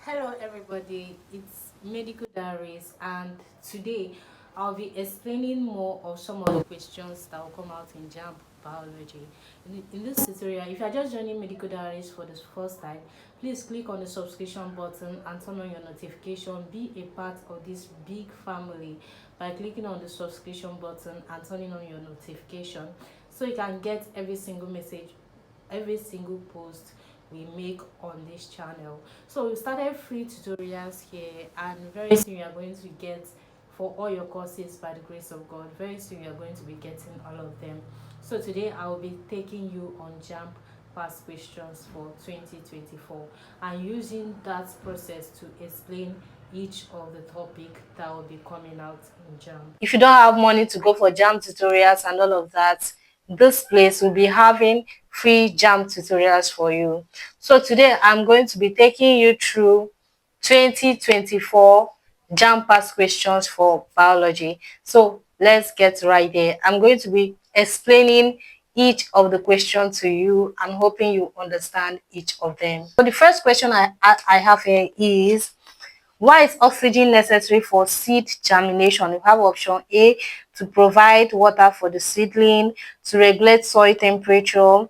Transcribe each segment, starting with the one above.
Hello everybody, it's Medical Diaries, and today I'll be explaining more of some of the questions that will come out in JAMB biology. In this tutorial, if you are just joining Medical Diaries for the first time, please click on the subscription button and turn on your notification. Be a part of this big family by clicking on the subscription button and turning on your notification so you can get every single message, every single post we make on this channel. So we started free tutorials here, and very soon you are going to get for all your courses by the grace of God. Very soon you are going to be getting all of them. So today I will be taking you on JAMB past questions for 2024 and using that process to explain each of the topic that will be coming out in JAMB. If you don't have money to go for JAMB tutorials and all of that, this place will be having free JAMB tutorials for you. So today I'm going to be taking you through 2024 JAMB past questions for biology. So let's get right there. I'm going to be explaining each of the questions to you and hoping you understand each of them. So the first question I have here is, why is oxygen necessary for seed germination? We have option A, to provide water for the seedling, to regulate soil temperature,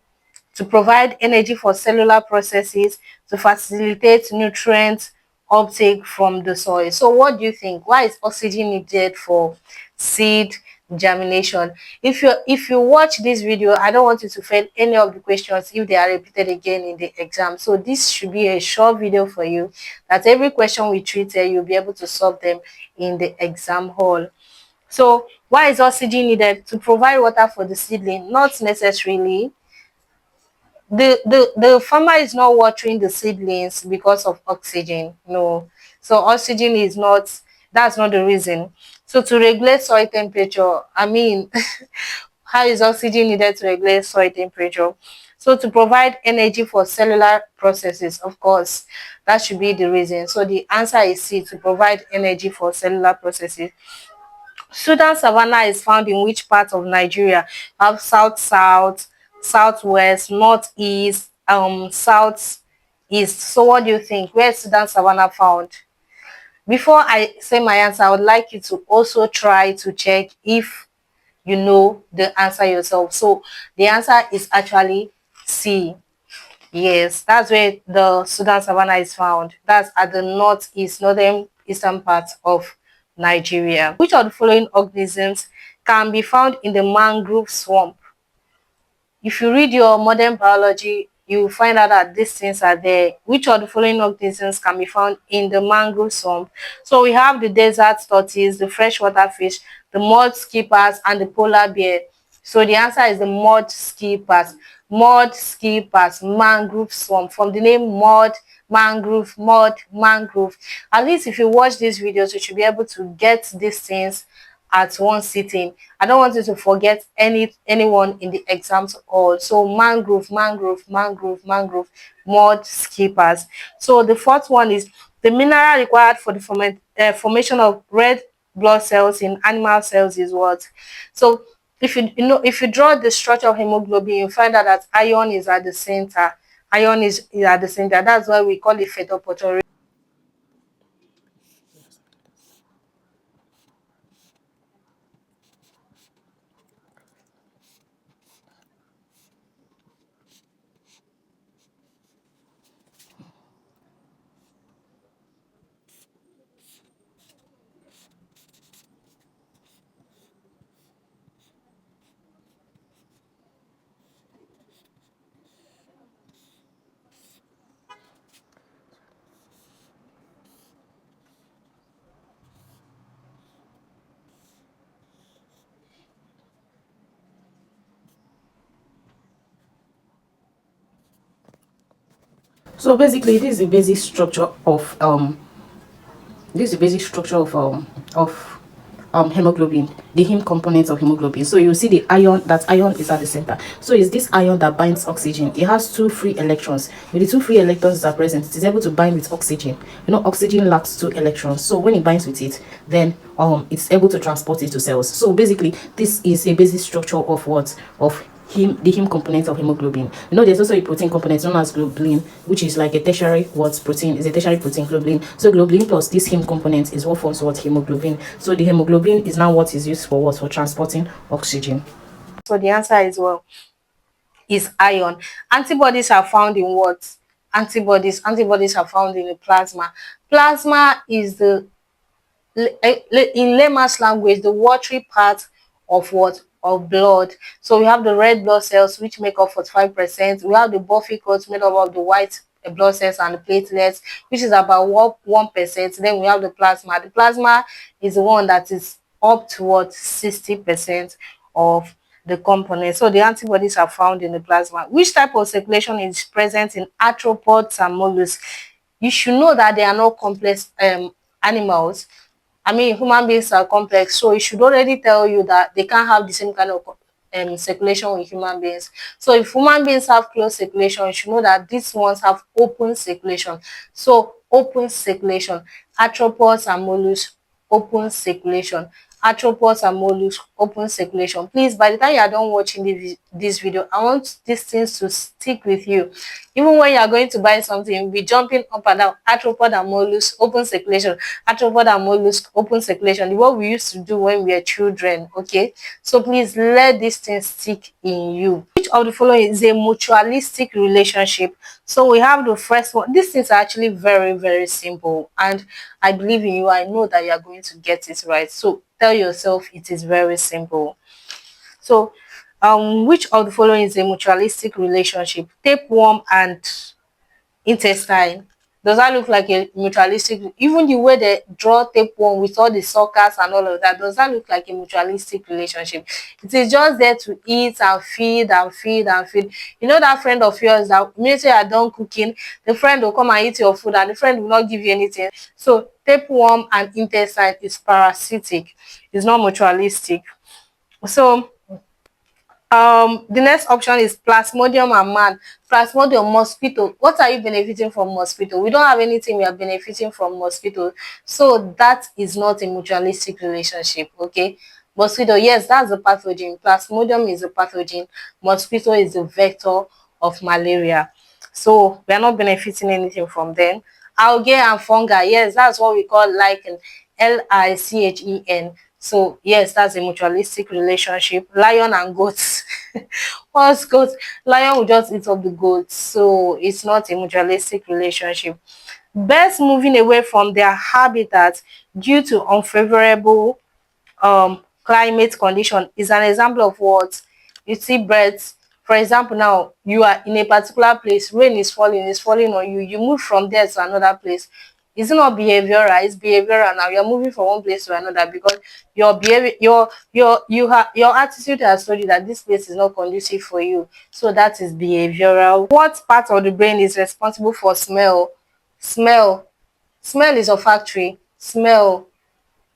to provide energy for cellular processes, to facilitate nutrient uptake from the soil. So what do you think? Why is oxygen needed for seed germination? If you watch this video, I don't want you to fail any of the questions if they are repeated again in the exam. So this should be a short video for you, that every question we treat here, you'll be able to solve them in the exam hall. So why is oxygen needed? To provide water for the seedling? Not necessarily. The farmer is not watering the seedlings because of oxygen. No. So oxygen is not, that's not the reason. So to regulate soil temperature, I mean, how is oxygen needed to regulate soil temperature? So to provide energy for cellular processes, of course, that should be the reason. So the answer is C, to provide energy for cellular processes. Sudan savanna is found in which part of Nigeria? Have south, southwest, northeast, southeast. So what do you think? Where is Sudan savanna found? Before I say my answer, I would like you to also try to check if you know the answer yourself. So the answer is actually C. Yes, that's where the Sudan savanna is found. That's at the northern eastern part of Nigeria. Which of the following organisms can be found in the mangrove swamp? If you read your modern biology, you will find out that these things are there. Which of the following organisms can be found in the mangrove swamp? So we have the desert tortoise, the freshwater fish, the mud skippers, and the polar bear. So the answer is the mud skippers. Mud skippers, mangrove swamp. From the name mud, mangrove. At least if you watch these videos, you should be able to get these things at one sitting. I don't want you to forget anyone in the exams all. So mangrove, mud skippers. So the fourth one is, the mineral required for the formation of red blood cells in animal cells is what? So if you draw the structure of hemoglobin, you find out that iron is at the center. Iron is at the center. That's why we call it phytoportray. So basically, this is the basic structure of hemoglobin, the heme components of hemoglobin. So you see the iron, that iron is at the center. So it's this iron that binds oxygen. It has two free electrons. With the two free electrons that are present, it is able to bind with oxygen. You know, oxygen lacks two electrons. So when it binds with it, then it's able to transport it to cells. So basically, this is a basic structure of what? Of the heme component of hemoglobin. You know, there's also a protein component known as globulin, which is like a tertiary what protein, is a tertiary protein, globulin. So globulin plus this heme component is what forms what hemoglobin. So the hemoglobin is now what is used for what, for transporting oxygen. So the answer is, well, is iron. Antibodies are found in what? Antibodies are found in the plasma. Plasma is the, in layman's language, the watery part of what? Of blood. So we have the red blood cells, which make up 45%. We have the buffy coats made up of the white blood cells and the platelets, which is about 1%. Then we have the plasma. The plasma is the one that is up to what? 60% of the component. So the antibodies are found in the plasma. Which type of circulation is present in arthropods and mollusks? You should know that they are not complex animals. I mean, human beings are complex, so it should already tell you that they can't have the same kind of circulation with human beings. So if human beings have closed circulation, you should know that these ones have open circulation. So open circulation, arthropods and mollusks, open circulation. Arthropods and mollusks, open circulation. Please, by the time you are done watching this video, I want these things to stick with you. Even when you are going to buy something, be jumping up and down. Arthropod and mollusks, open circulation. Arthropod and mollusks, open circulation. What we used to do when we were children. Okay, so please let this thing stick in you. Which of the following is a mutualistic relationship? So we have the first one. These things are actually very, very simple, and I believe in you. I know that you are going to get it right. So tell yourself it is very simple. So which of the following is a mutualistic relationship? Tapeworm and intestine. Does that look like a mutualistic? Even the way they draw tapeworm with all the suckers and all of that, does that look like a mutualistic relationship? It is just there to eat and feed and feed and feed. You know that friend of yours that immediately you are done cooking, the friend will come and eat your food and the friend will not give you anything. So tapeworm and intestine is parasitic. It's not mutualistic. So the next option is plasmodium and man. Plasmodium, mosquito. What are you benefiting from mosquito? We don't have anything we are benefiting from mosquito, so that is not a mutualistic relationship. Okay, mosquito, yes, that's a pathogen. Plasmodium is a pathogen. Mosquito is the vector of malaria, so we are not benefiting anything from them. Algae and fungi, yes, that's what we call lichen. Lichen. So yes, that's a mutualistic relationship. Lion and goats. What's goats? Lion will just eat up the goats, so it's not a mutualistic relationship. Birds moving away from their habitat due to unfavorable climate condition is an example of what? You see birds, for example, now you are in a particular place, rain is falling on you, you move from there to another place. It's not behavioral, it's behavioral. Now you're moving from one place to another because your behavior, your attitude has told you that this place is not conducive for you, so that is behavioral. What part of the brain is responsible for smell? Smell is olfactory. Smell,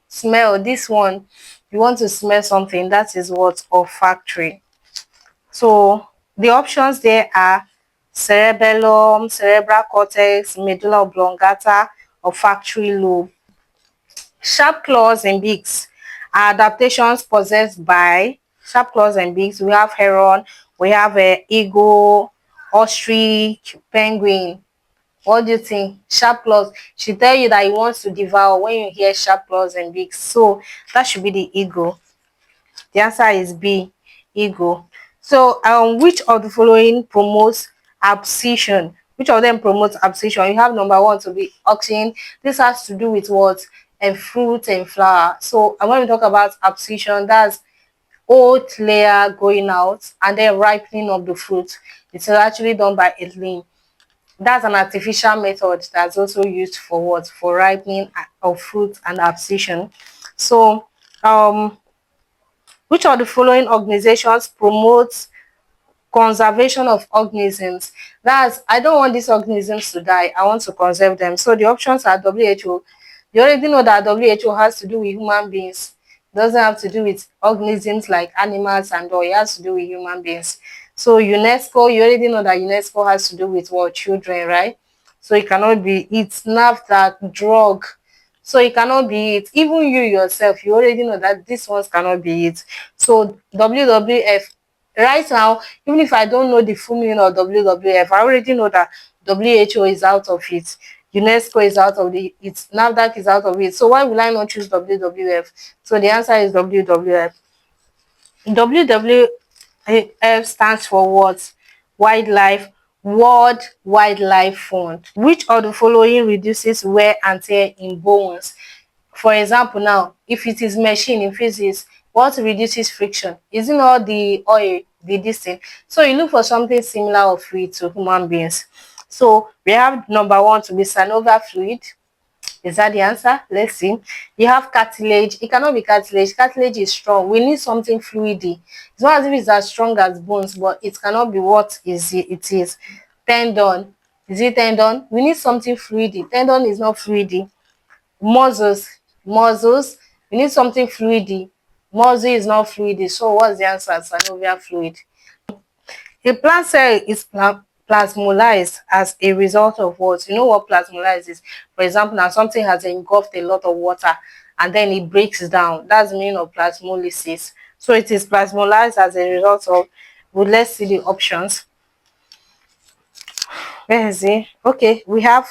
this one, you want to smell something, that is what? Olfactory. So the options there are cerebellum, cerebral cortex, medulla oblongata, olfactory lobe. Sharp claws and beaks are adaptations possessed by sharp claws and beaks. We have heron, we have a eagle, ostrich, penguin. What do you think? Sharp claws. She tell you that he wants to devour when you hear sharp claws and beaks. So that should be the eagle. The answer is B, eagle. So which of the following promotes abscission? Which of them promotes abscission? You have number one to be auxin. This has to do with what? And fruit and flower. So when we talk about abscission, that's oat layer going out and then ripening of the fruit. It's actually done by Ethylene. That's an artificial method that's also used for what? For ripening of fruit and abscission. So which of the following organizations promotes conservation of organisms? That's, I don't want these organisms to die, I want to conserve them. So the options are WHO. You already know that WHO has to do with human beings. It doesn't have to do with organisms like animals and all. It has to do with human beings. So UNESCO, you already know that UNESCO has to do with what? Children, right? So it cannot be it. NAFTA, drug. So it cannot be it. Even you yourself, you already know that these ones cannot be it. So WWF, right now, even if I don't know the full meaning of WWF, I already know that WHO is out of it, UNESCO is out of it, NAFDAC is out of it. So why will I not choose WWF? So the answer is WWF. WWF stands for what? Wildlife, World Wildlife Fund. Which of the following reduces wear and tear in bones? For example, now, if it is machine in physics, what reduces friction? Is it not the oil, the this thing? So you look for something similar of fluid to human beings. So we have number one to be synovial fluid. Is that the answer? Let's see. You have cartilage. It cannot be cartilage. Cartilage is strong. We need something fluidy. It's not as if it's as strong as bones, but it cannot be what is it is. Tendon. Is it tendon? We need something fluidy. Tendon is not fluidy. Muscles. Muscles. We need something fluidy. Muscle is not fluidy. So what's the answer? Synovial fluid. A plant cell is plasmolized as a result of what? You know what plasmolized is? For example, now something has engulfed a lot of water and then it breaks down. That's the meaning of plasmolysis. So it is plasmolized as a result of, well, let's see the options. Where is it? Okay, we have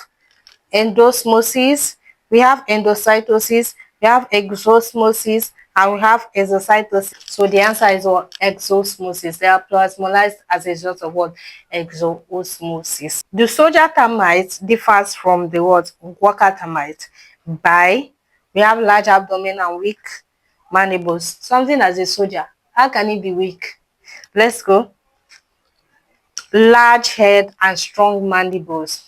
endosmosis, we have endocytosis, we have exosmosis, and we have exocytosis. So the answer is what? Exosmosis. They are plasmolized as a result of what? Exosmosis. The soldier termite differs from the what? Worker termite by, we have large abdomen and weak mandibles. Something as a soldier, how can it be weak? Let's go. Large head and strong mandibles.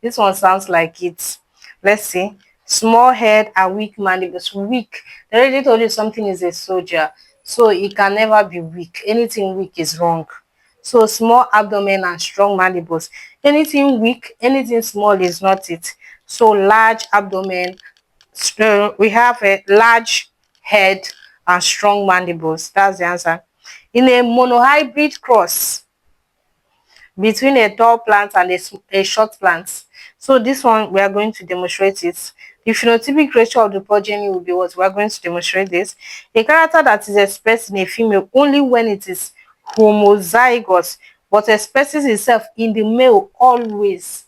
This one sounds like it. Let's see. Small head and weak mandibles. Weak. They already told you something is a soldier, so it can never be weak. Anything weak is wrong. So small abdomen and strong mandibles. Anything weak, anything small is not it. So large abdomen. We have a large head and strong mandibles. That's the answer. In a monohybrid cross between a tall plant and a short plant. So this one, we are going to demonstrate it. The phenotypic ratio of the progeny will be what? We are going to demonstrate this. A character that is expressed in a female only when it is homozygous, but expresses itself in the male always.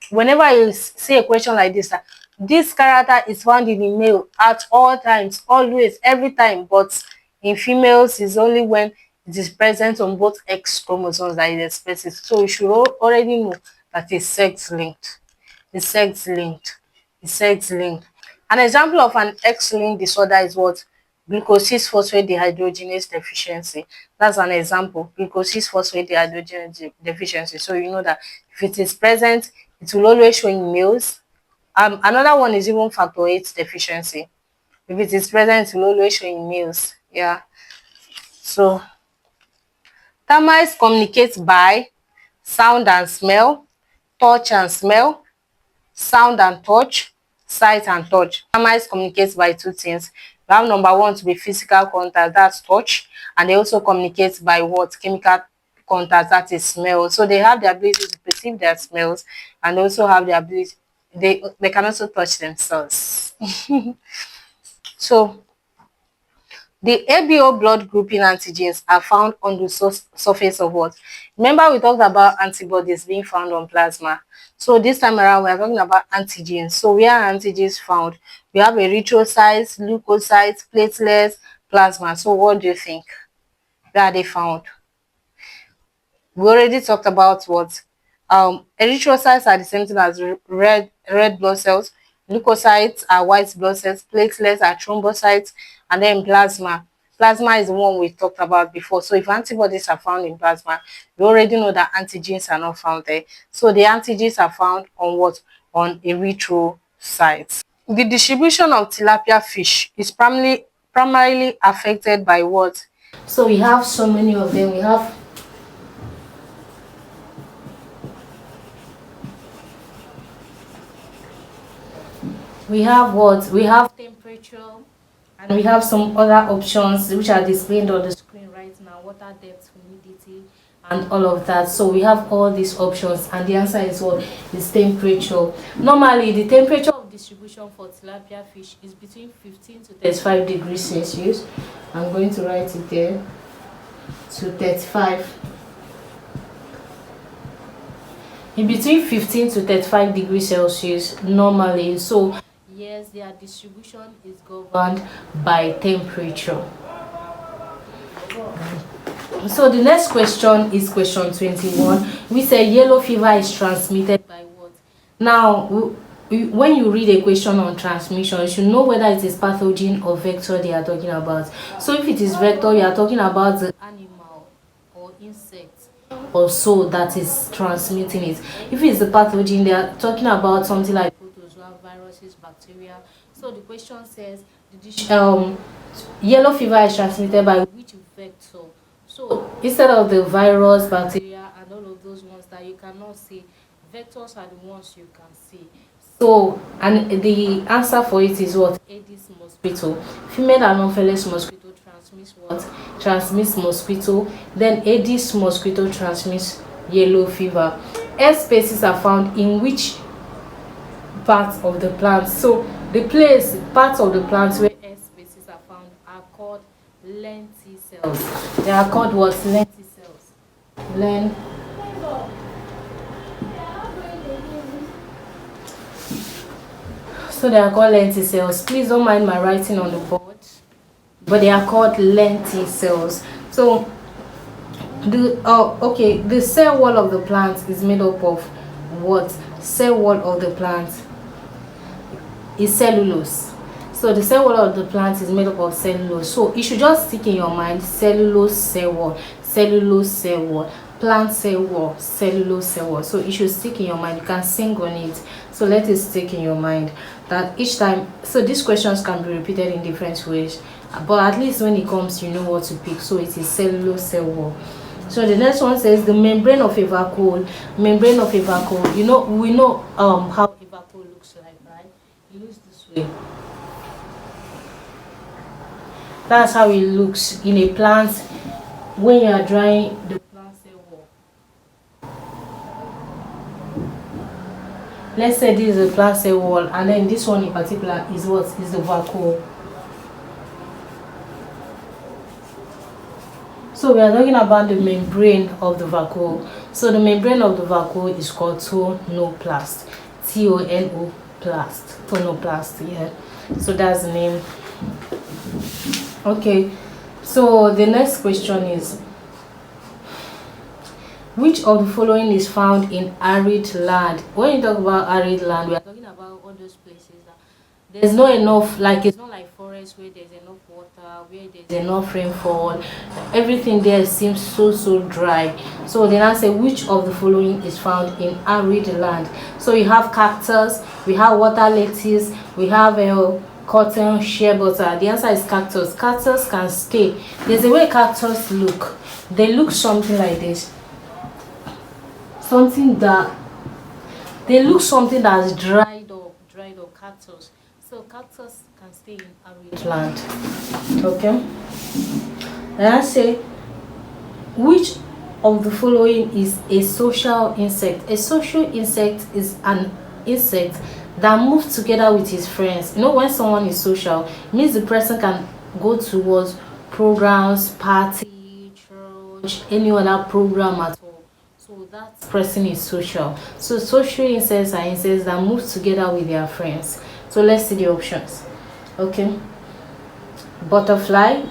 Whenever you see a question like this character is found in the male at all times, always, every time, but in females is only when it is present on both X chromosomes that it expresses. So you should already know that it's sex linked. It's sex linked. It's sex linked. An example of an X-linked disorder is what? Glucose phosphate dehydrogenase deficiency. That's an example. Glucose phosphate dehydrogenase deficiency. So you know that if it is present, it will always show in males. Another one is even factor 8 deficiency. If it is present, it will always show in males. Yeah. So termites communicate by sound and smell, touch and smell, sound and touch, sight and touch. Termites communicate by two things. We have number one to be physical contact, that's touch, and they also communicate by what? Chemical contact, that is smell. So they have the ability to perceive their smells, and they also have the ability, they can also touch themselves. So the ABO blood grouping antigens are found on the surface of what? Remember we talked about antibodies being found on plasma. So this time around we are talking about antigens. So where are antigens found? We have erythrocytes, leukocytes, platelets, plasma. So what do you think? Where are they found? We already talked about what erythrocytes are the same thing as red blood cells, leukocytes are white blood cells, platelets are thrombocytes, and then plasma is the one we talked about before. So if antibodies are found in plasma, we already know that antigens are not found there. So the antigens are found on what? On erythrocytes. The distribution of tilapia fish is primarily affected by what? So we have so many of them. We have what? We have temperature, and we have some other options which are displayed on the screen right now: water depth, humidity, and all of that. So we have all these options, and the answer is what? Is temperature. Normally the temperature of distribution for tilapia fish is between 15 to 35 degrees Celsius. I'm going to write it there. to 35. In between 15 to 35 degrees Celsius normally. So yes, their distribution is governed by temperature. So the next question is question 21. We say yellow fever is transmitted by what? Now, when you read a question on transmission, you should know whether it is pathogen or vector they are talking about. So if it is vector, you are talking about the animal or insect or so that is transmitting it. If it's the pathogen, they are talking about something like protozoa, viruses, bacteria. So the question says, yellow fever is transmitted by which vector? So instead of the virus, bacteria, and all of those ones that you cannot see, vectors are the ones you can see. So, and the answer for it is what? Aedes mosquito. Female Anopheles mosquito transmits what? Transmits mosquito. Then Aedes mosquito transmits yellow fever. Air spaces are found in which parts of the plant? So the parts of the plants where air spaces are found are called lenticels. They are called what? Lenticels. So they are called lenticels. Please don't mind my writing on the board, but they are called lenticels. So the cell wall of the plant is made up of what? Cell wall of the plant is cellulose. So the cell wall of the plant is made up of cellulose. So you should just stick in your mind cellulose cell wall, cellulose cell wall, plant cell wall, cellulose cell wall. So it should stick in your mind. You can sing on it. So let it stick in your mind that each time. So these questions can be repeated in different ways, but at least when it comes, you know what to pick. So it is cellulose cell wall. So the next one says the membrane of a vacuole. Membrane of a vacuole. You know, we know how a vacuole looks like, right? It looks this way. That's how it looks in a plant when you are drawing the plant cell wall. Let's say this is a plant cell wall, and then this one in particular is what? Is the vacuole. So we are talking about the membrane of the vacuole. So the membrane of the vacuole is called tonoplast. Tonoplast. Tonoplast, yeah. So that's the name. Okay. So the next question is, which of the following is found in arid land? When you talk about arid land, we are talking about all those places that there's not enough, like it's not like forest where there's enough water, where there's enough rainfall. Everything there seems so dry. So then I say, which of the following is found in arid land? So you have cactus, we have water lettuce, we have cotton, shea butter. The answer is cactus. Cactus can stay. There's a way cactus look. They look something like this. Something that they look something that's dried up cactus. So cactus can stay in arid land. Okay. Then I say, which of the following is a social insect? A social insect is an insect that moves together with his friends. You know, when someone is social, it means the person can go towards programs, party, church, any other program at all. So that person is social. So social insects are insects that move together with their friends. So let's see the options. Okay. Butterfly.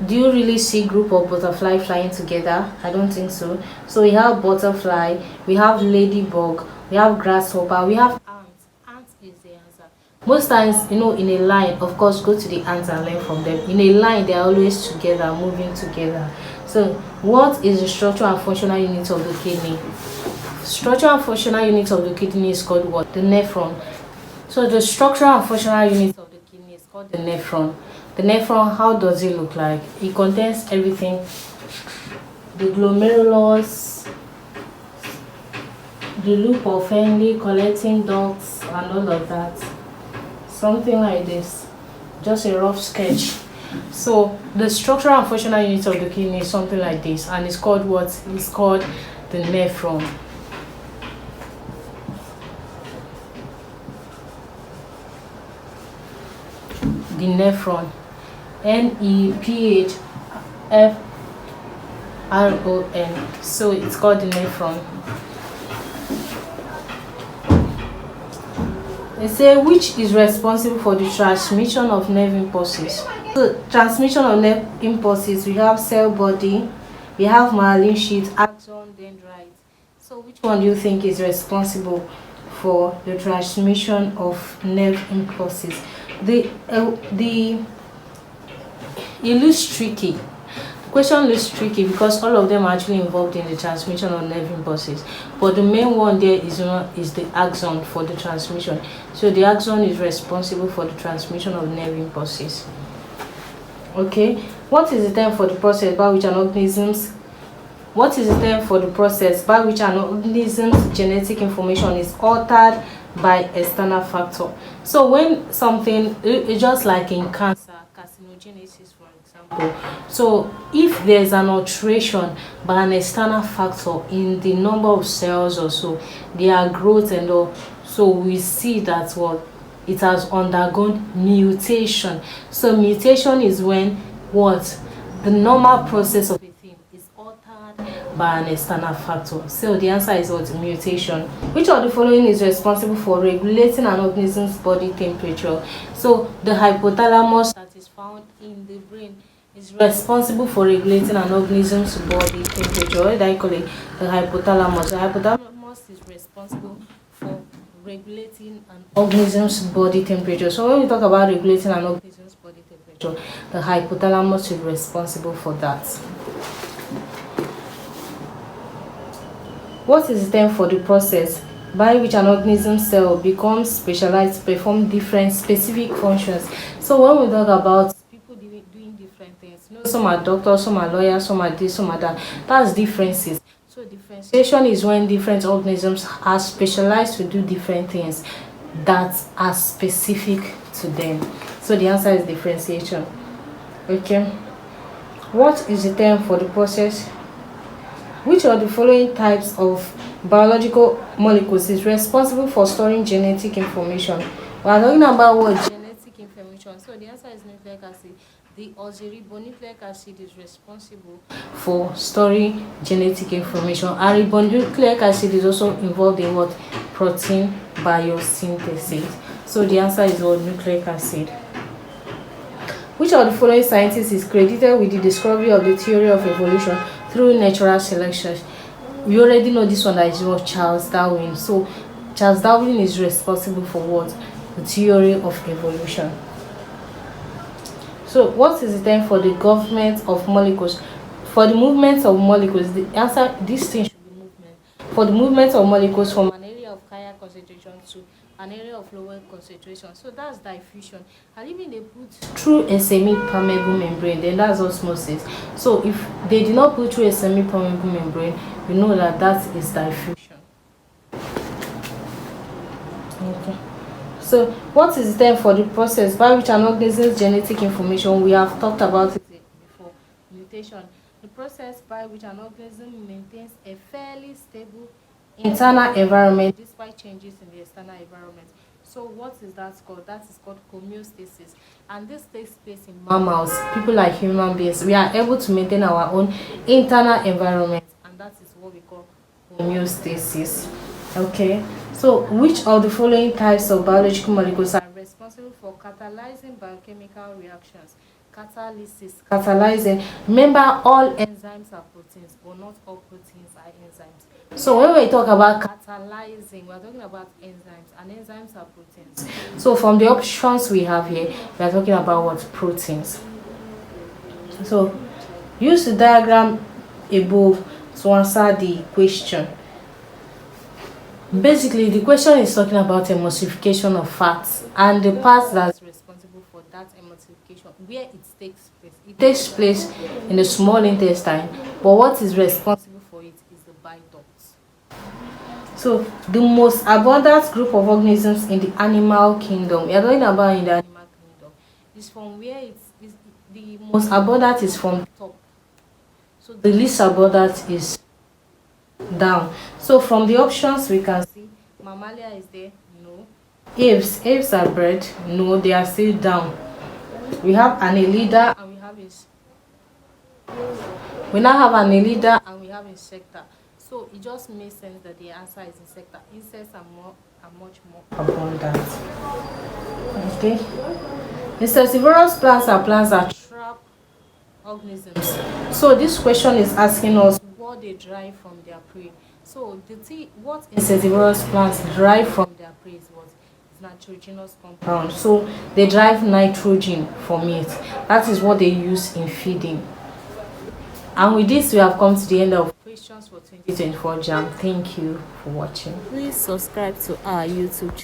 Do you really see a group of butterfly flying together? I don't think so. So we have butterfly, we have ladybug, we have grasshopper, we have ants. Ants is the answer. Most times, you know, in a line, of course, go to the ants and learn from them. In a line, they are always together, moving together. So what is the structural and functional unit of the kidney? Structural and functional unit of the kidney is called what? The nephron. So the structural and functional unit of the kidney is called the nephron. The nephron, how does it look like? It contains everything. The glomerulus, the loop of Henle, collecting ducts, and all of that. Something like this. Just a rough sketch. So the structural and functional unit of the kidney is something like this, and it's called what? It's called the nephron. The nephron. Nephron. RON. So it's called the nephron. They say which is responsible for the transmission of nerve impulses. So transmission of nerve impulses, we have cell body, we have myelin sheath, axon, dendrite. So which one do you think is responsible for the transmission of nerve impulses? It looks tricky. The question looks tricky because all of them are actually involved in the transmission of nerve impulses, but the main one there is the axon for the transmission. So the axon is responsible for the transmission of nerve impulses. Okay, what is the term for the process by which an organism's genetic information is altered by external factor? So when something, it's just like in cancer, carcinogenesis for example. So if there's an alteration by an external factor in the number of cells or so, their growth and all, so we see that what it has undergone mutation. So mutation is when what the normal process of a thing is altered by an external factor. So the answer is what? Mutation. Which of the following is responsible for regulating an organism's body temperature? So the hypothalamus that is found in the brain is responsible for regulating an organism's body temperature. What do I call it? The hypothalamus. The hypothalamus is responsible for regulating an organism's body temperature. So when we talk about regulating an organism's body temperature, the hypothalamus is responsible for that. What is the term for the process by which an organism's cell becomes specialized to perform different specific functions? So when we talk about people doing different things, some are doctors, some are lawyers, some are this, some are that. That's differences. So differentiation is when different organisms are specialized to do different things that are specific to them. So the answer is differentiation. Okay. What is the term for the process? Which of the following types of biological molecules is responsible for storing genetic information? We are talking about what? Genetic information. So the answer is nucleic acid. The oxyribonucleic acid is responsible for storing genetic information. And ribonucleic acid is also involved in what? Protein biosynthesis. So the answer is what? Nucleic acid. Which of the following scientists is credited with the discovery of the theory of evolution through natural selection? We already know this one, that is what? Charles Darwin. So Charles Darwin is responsible for what? The theory of evolution. So what is the term for the movement of molecules? For the movement of molecules, the answer, this thing should be movement. For the movement of molecules from an area of higher concentration to an area of lower concentration, so that's diffusion. And even they put through a semi-permeable membrane, then that's osmosis. So if they did not put through a semi-permeable membrane, we know that that is diffusion. Okay. So what is the term for the process by which an organism's genetic information, we have talked about it before, mutation. The process by which an organism maintains a fairly stable internal environment despite changes in the external environment. So what is that called? That is called homeostasis. And this takes place in mammals, people like human beings. We are able to maintain our own internal environment, and that is what we call homeostasis. Okay. So which of the following types of biological molecules are responsible for catalyzing biochemical reactions? Catalysis. Catalyzing. Remember, all enzymes are proteins, but not all proteins are enzymes. So when we talk about catalyzing, we are talking about enzymes, and enzymes are proteins. So from the options we have here, we are talking about what? Proteins. So use the diagram above to answer the question. Basically, the question is talking about emulsification of fats and the part that's responsible for that emulsification, where it takes place. It takes place in the small intestine, but what is responsible for it is the bile ducts. So the most abundant group of organisms in the animal kingdom, we are talking about in the animal kingdom, is from where it's the most abundant is from top. So the least abundant is down. So from the options we can see mammalia is there, no. Aves are bred, no, they are still down. We have annelida and we have We now have an leader and we have insecta. So it just makes sense that the answer is insecta. Insects are much more abundant. Okay. Insectivorous plants are plants that trap organisms. So this question is asking us what they derive from their prey. So the thing, what insectivorous plants derive from their prey is what is nitrogenous compound. So they derive nitrogen from it. That is what they use in feeding. And with this, we have come to the end of questions for 2024 JAM. Thank you for watching. Please subscribe to our YouTube channel.